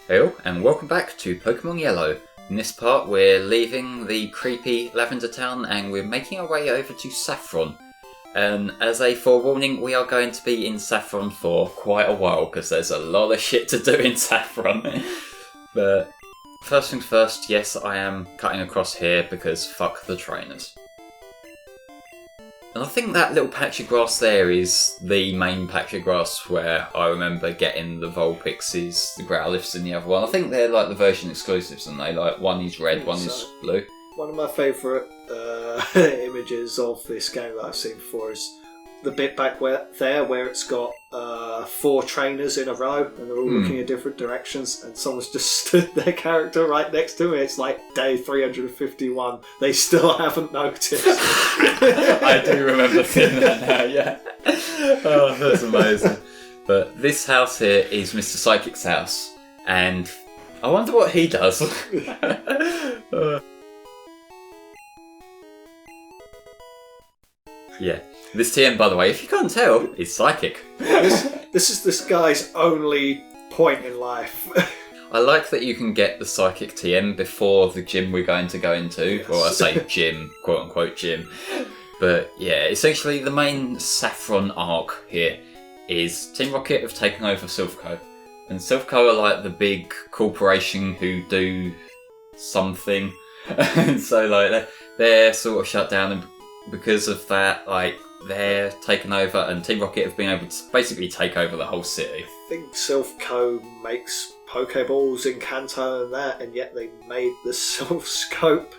Hello, and welcome back to Pokémon Yellow. In this part, we're leaving the creepy Lavender Town and we're making our way over to Saffron. And as a forewarning, we are going to be in Saffron for quite a while because there's a lot of shit to do in Saffron. But first things first, yes, I am cutting across here because fuck the trainers. And I think that little patch of grass there is the main patch of grass where I remember getting the Vulpixes, the Growlithes and the other one. I think they're like the version exclusives, and they like one is red, one is blue. One of my favourite images of this game that I've seen before is the bit back where it's got 4 trainers in a row and they're all looking in different directions, and someone's just stood their character right next to it. It's like day 351. They still haven't noticed. I do remember seeing that now, yeah. Oh, that's amazing. But this house here is Mr. Psychic's house, and I wonder what he does. Yeah. This TM, by the way, if you can't tell, is psychic. This is this guy's only point in life. I like that you can get the psychic TM before the gym we're going to go into. Yes. Or I say gym, quote unquote gym. But yeah, essentially the main Saffron arc here is Team Rocket have taken over Silphco. And Silphco are like the big corporation who do something. And so like they're sort of shut down, and because of that, like, they're taken over, and Team Rocket have been able to basically take over the whole city. I think Silphco makes Pokeballs in Kanto and that, and yet they made the Silphscope.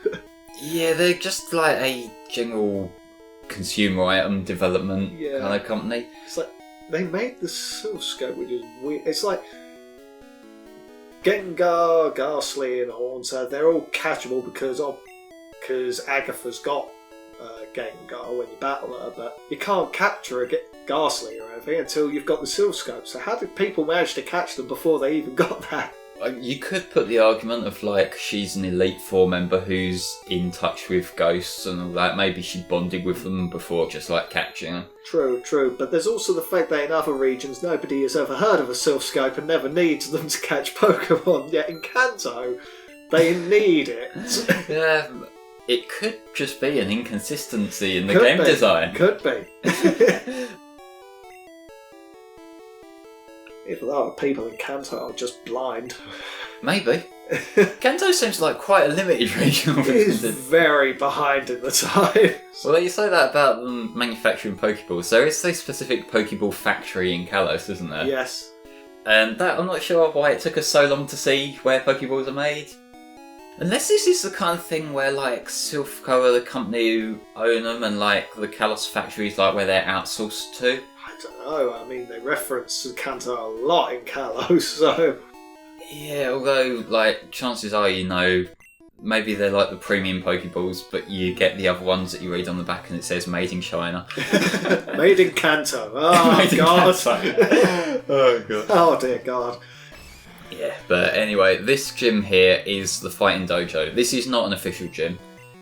Yeah, they're just like a general consumer item development kind of company. It's like, they made the Silphscope, which is weird. It's like Gengar, Ghastly, and Haunter, they're all catchable because Agatha's got Gengar when you battle her, but you can't capture a Ghastly or anything until you've got the Silphscope. So how did people manage to catch them before they even got that? You could put the argument of like she's an Elite Four member who's in touch with ghosts and all that. Maybe she bonded with them before just like catching them. True. But there's also the fact that in other regions nobody has ever heard of a Silphscope and never needs them to catch Pokemon. Yet in Kanto, they need it. Yeah. It could just be an inconsistency in the game design. Could be. Either that or people in Kanto are just blind. Maybe. Kanto seems like quite a limited region. It is very behind in the times. Well, you say that about them manufacturing Pokeballs. There is a specific Pokeball factory in Kalos, isn't there? Yes. And that, I'm not sure why it took us so long to see where Pokeballs are made. Unless this is the kind of thing where, like, Silphco are the company who own them, and, like, the Kalos factory is, like, where they're outsourced to. I don't know. I mean, they reference Kanto a lot in Kalos, so... Yeah, although, like, chances are, you know, maybe they're, like, the premium Pokeballs, but you get the other ones that you read on the back and it says Made in China. Made in Kanto. Oh, Made God. Oh, God. Oh, dear God. Yeah, but anyway, this gym here is the Fighting Dojo. This is not an official gym.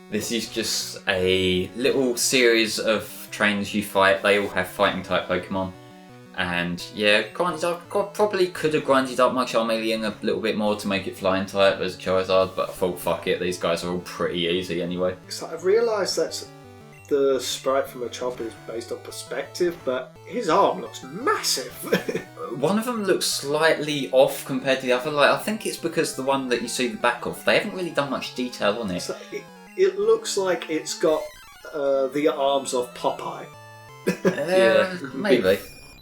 This is just a little series of trainers you fight. They all have fighting type Pokemon. And yeah, probably could have grinded up my Charmeleon a little bit more to make it flying type as Charizard, but I thought, fuck it, these guys are all pretty easy anyway. So I've realised that the sprite from a Chopper is based on perspective, but his arm looks massive. One of them looks slightly off compared to the other. Like, I think it's because the one that you see the back of, they haven't really done much detail on it. So it looks like it's got the arms of Popeye. Yeah, maybe.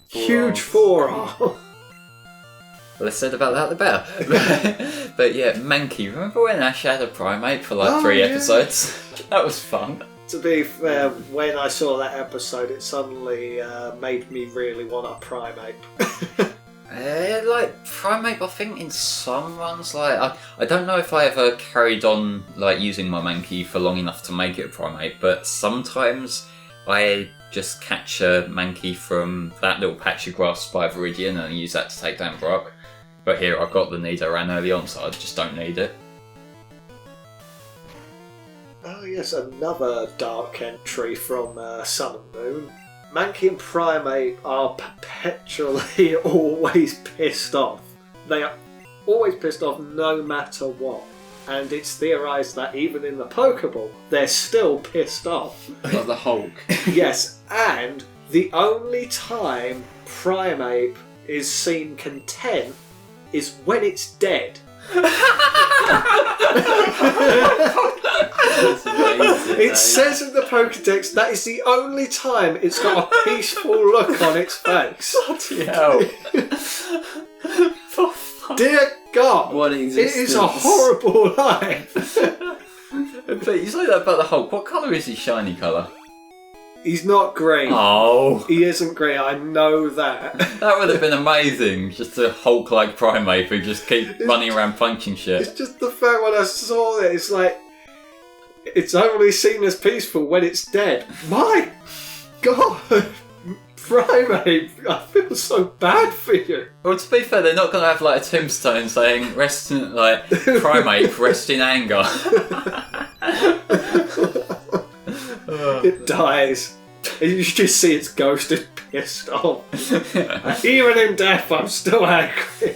Huge forearm. The less said about that, the better. But yeah, Mankey. Remember when Ash had a Primeape for like 3 episodes? That was fun. To be fair, when I saw that episode, it suddenly made me really want a Primeape. Like Primeape, I think in some runs, like I don't know if I ever carried on like using my Mankey for long enough to make it a Primeape, but sometimes I just catch a Mankey from that little patch of grass by Viridian and use that to take down Brock. But here I've got the need I ran early on, so I just don't need it. Oh yes, another dark entry from Sun and Moon. Mankey and Primeape are perpetually always pissed off. They are always pissed off no matter what. And it's theorised that even in the Pokeball, they're still pissed off. Like the Hulk. Yes, and the only time Primeape is seen content is when it's dead. It says in the Pokedex that is the only time it's got a peaceful look on its face. Bloody hell. Dear God, What it is a horrible life. But you say that about the Hulk. What colour is his shiny colour? He's not green. Oh. He isn't green, I know that. That would have been amazing. Just a Hulk-like Primeape who just keep running around punching shit. It's just the fact when I saw it, it's like, it's only seen as peaceful when it's dead. My God, Primeape, I feel so bad for you. Well, to be fair, they're not going to have like a tombstone saying "rest in, like Primeape, rest in anger." It dies. And you just see its ghost is pissed off. Even in death, I'm still angry.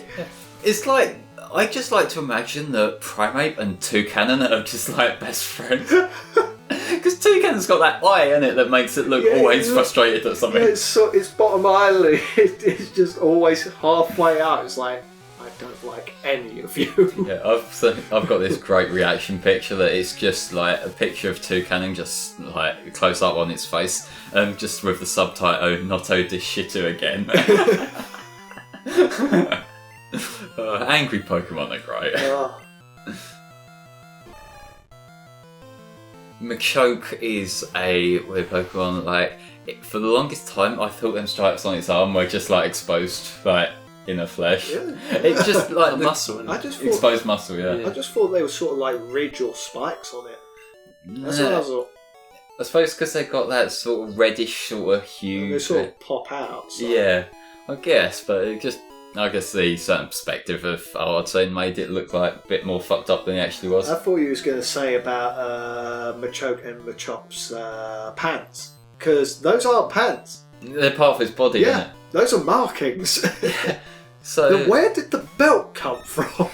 It's like, I just like to imagine that Primeape and Toucanon are just like best friends. Because Toucanon's got that eye in it that makes it look always frustrated at something. Yeah, its bottom eyelid is just always halfway out. It's like, I don't like any of you. Yeah, I've got this great reaction picture that it's just like a picture of Toucanon just like close up on its face and just with the subtitle "Noto Dishitu again." Angry Pokemon are great. Machoke is a weird Pokemon. Like, for the longest time, I thought them stripes on its arm were just like exposed, like inner flesh. Yeah. It's just like the muscle. exposed muscle. Yeah. I just thought they were sort of like ridge or spikes on it. That's what I thought. I suppose because they got that sort of reddish sort of hue. And they sort of pop out. So. Yeah, I guess, but it just, I guess the certain perspective of I'd say made it look like a bit more fucked up than it actually was. I thought you was going to say about Machoke and Machop's pants. Because those aren't pants. They're part of his body, Yeah, isn't those are markings. So Now, where did the belt come from?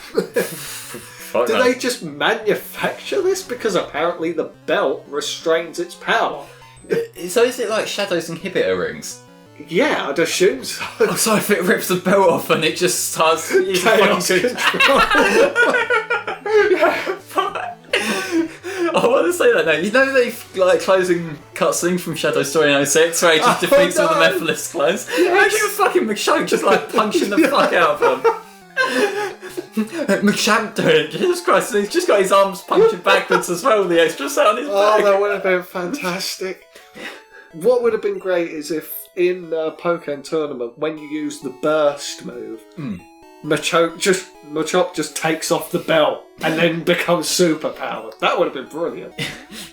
Did they just manufacture this? Because apparently the belt restrains its power. So is it like Shadow's inhibitor rings? Yeah, I'd assume so. Oh, so if it rips the belt off and it just starts using Chaos fucking- control. I want to say that now. You know the like closing cutscene from Shadow Story 06 where he just defeats all the no. Mephiles clones? Imagine a fucking McShank just like punching the fuck out of them. McShank doing Jesus Christ, and he's just got his arms punching backwards as well, the extra set on his back. Oh, that would have been fantastic. What would have been great is if in Pokémon Tournament, when you use the burst move, Machop just takes off the belt and then becomes superpowered. That would have been brilliant.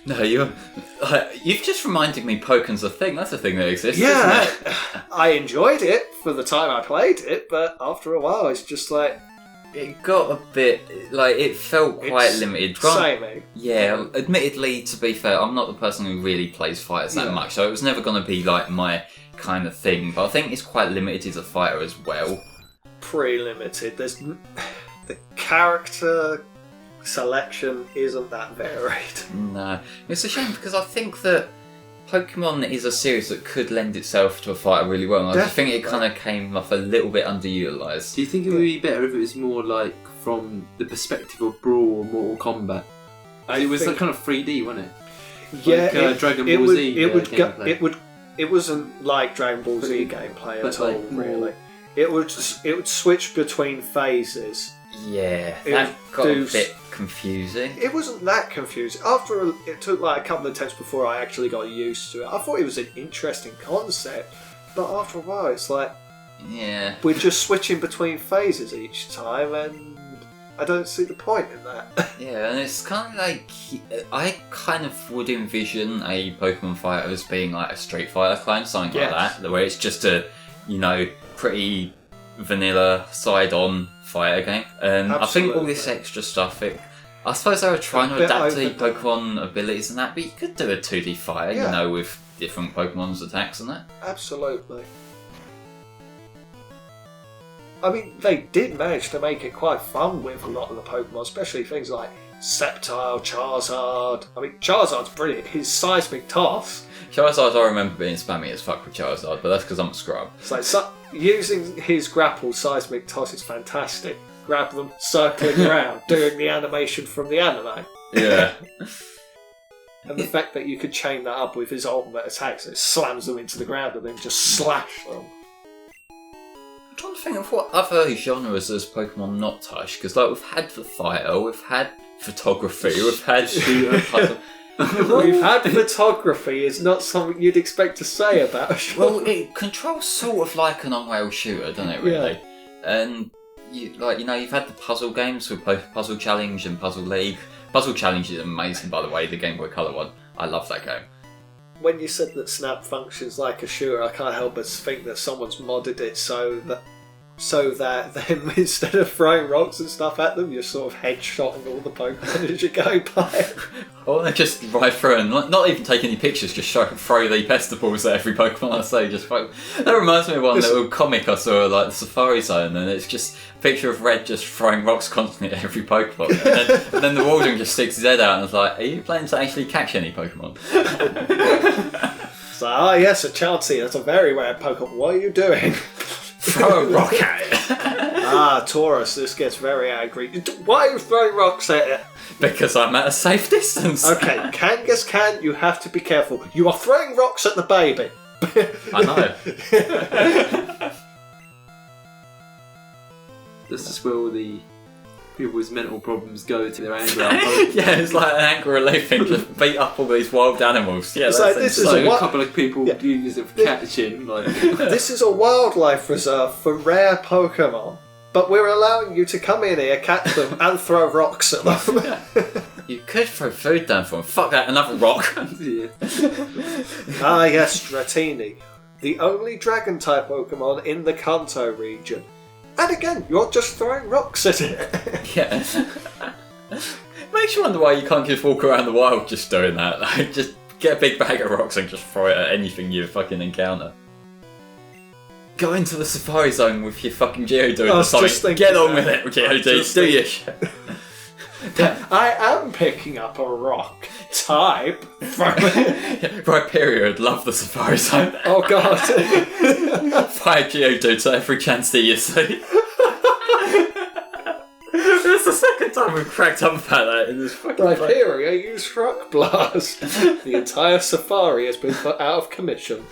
No, you've just reminded me Pokemon's a thing. That's a thing that exists, Yeah, isn't it? I enjoyed it for the time I played it, but after a while, it's just like It got a bit like it felt quite limited. Samey. Yeah, admittedly, to be fair, I'm not the person who really plays fighters that much, so it was never going to be like my kind of thing. But I think it's quite limited as a fighter as well. Pretty limited. There's the character selection isn't that varied. No, it's a shame because I think that Pokemon is a series that could lend itself to a fighter really well. And I just think it kind of came off a little bit underutilized. Do you think it would be better if it was more like from the perspective of Brawl or Mortal Kombat? It was like kind of 3D, wasn't it? Yeah, like, Dragon Ball Z. It wasn't like Dragon Ball Z gameplay at all. Like, really, it would switch between phases. Yeah, It that would got do a bit confusing. It wasn't that confusing. It took like a couple of attempts before I actually got used to it. I thought it was an interesting concept, but after a while, it's like Yeah. we're just switching between phases each time, and I don't see the point in that. Yeah, and it's kind of like I kind of would envision a Pokemon fighter as being like a Street Fighter clone, something like that, where it's just a pretty vanilla side-on fighter game. And I think all this extra stuff, I suppose they were trying to adapt to Pokemon abilities and that, but you could do a 2D fighter, with different Pokemon's attacks and that. Absolutely. I mean, they did manage to make it quite fun with a lot of the Pokemon, especially things like Sceptile, Charizard. I mean, Charizard's brilliant. His seismic toss. Charizard, I remember being spammy as fuck with Charizard, but that's because I'm a scrub. It's like using his grapple seismic toss is fantastic. Grab them, circling around, doing the animation from the anime. Yeah. And the fact that you could chain that up with his ultimate attacks, it slams them into the ground and then just slash them. I'm trying to think of what other genres has Pokemon not touched, because like we've had the fighter, we've had photography, we've had shooter, puzzle. We've had photography is not something you'd expect to say about a show. Well, it controls sort of like an on-rail shooter, doesn't it, really? Yeah. And you've had the puzzle games with both Puzzle Challenge and Puzzle League. Puzzle Challenge is amazing, by the way, the Game Boy Color one. I love that game. When you said that Snap functions like a shooter, I can't help but think that someone's modded it so that then instead of throwing rocks and stuff at them, you're sort of headshotting all the Pokemon as you go by. Or they just ride through and not even take any pictures, just throw the pestibles at every Pokemon I say. That reminds me of one little comic I saw, like the Safari Zone, and it's just a picture of Red just throwing rocks constantly at every Pokemon. And then the Warden just sticks his head out and is like, are you planning to actually catch any Pokemon? So, yes, a Chansey, that's a very rare Pokemon. What are you doing? Throw a rock at it. Taurus, this gets very angry. Why are you throwing rocks at it? Because I'm at a safe distance. Okay, Kangaskhan, you have to be careful. You are throwing rocks at the baby. I know. This is where all the people with mental problems go to their anger. Yeah, it's like an anger relief thing, just beat up all these wild animals. Yeah, it's like, this is a couple of people use it for catching. Like. This is a wildlife reserve for rare Pokemon, but we're allowing you to come in here, catch them, and throw rocks at them. You could throw food down for them. Fuck that, another rock. Yeah. Yes, Dratini, the only Dragon-type Pokemon in the Kanto region. And again, you're just throwing rocks at it. Yeah. Makes you wonder why you can't just walk around the wild just doing that. Like, just get a big bag of rocks and just throw it at anything you fucking encounter. Go into the Safari Zone with your fucking Geodude or something. Get on with it, Geodude. Do your shit. I am picking up a rock type. Rhyperior would love the Safari Zone. Oh god. Fire Geodude to every chance you see. It's the second time we've cracked up about that in this fucking Rhyperior used Rock Blast. The entire safari has been put out of commission.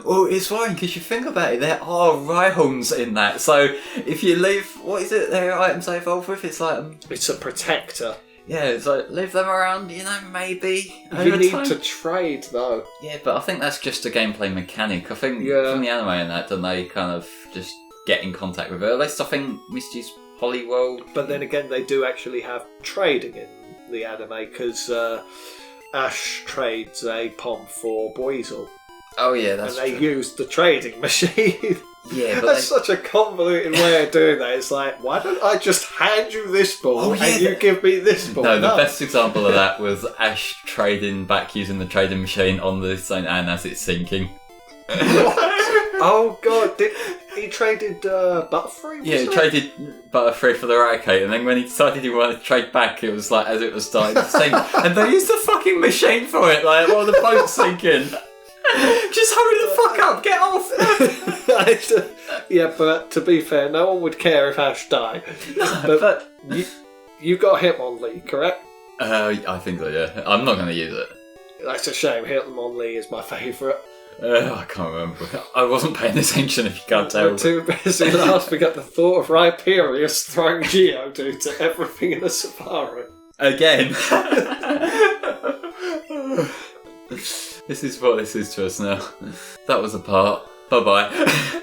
Well, it's fine because you think about it, there are Rhyhorns in that. So if you leave, what is it their items they evolve with? It's like it's a protector. Yeah, it's like leave them around, maybe. You need to trade though. Yeah, but I think that's just a gameplay mechanic. I think from the anime and that, don't they kind of just get in contact with it? At least I think Misty's Polyworld. But then again, they do actually have trading in the anime because Ash trades a Pom for Boizel. Oh yeah, that's true. And they use the trading machine. Yeah, but that's such a convoluted way of doing that. It's like, why don't I just hand you this ball and you give me this ball? No, the best example of that was Ash trading back using the trading machine on the St. Anne as it's sinking. Oh god, he traded Butterfree? Yeah, he traded Butterfree for the Raticate, and then when he decided he wanted to trade back, it was like as it was starting to sink. And they used the fucking machine for it, like while the boat's sinking. Just hurry the fuck up, get off! Yeah, but to be fair, no one would care if Ash died. No, but you got Hitmonlee, correct? I think so, yeah. I'm not going to use it. That's a shame, Hitmonlee is my favourite. I can't remember. I wasn't paying attention if you can't tell. We're too busy laughing at the thought of Rhyperius throwing Geodude to everything in the safari. Again. This is what this is to us now. That was a part. Bye bye.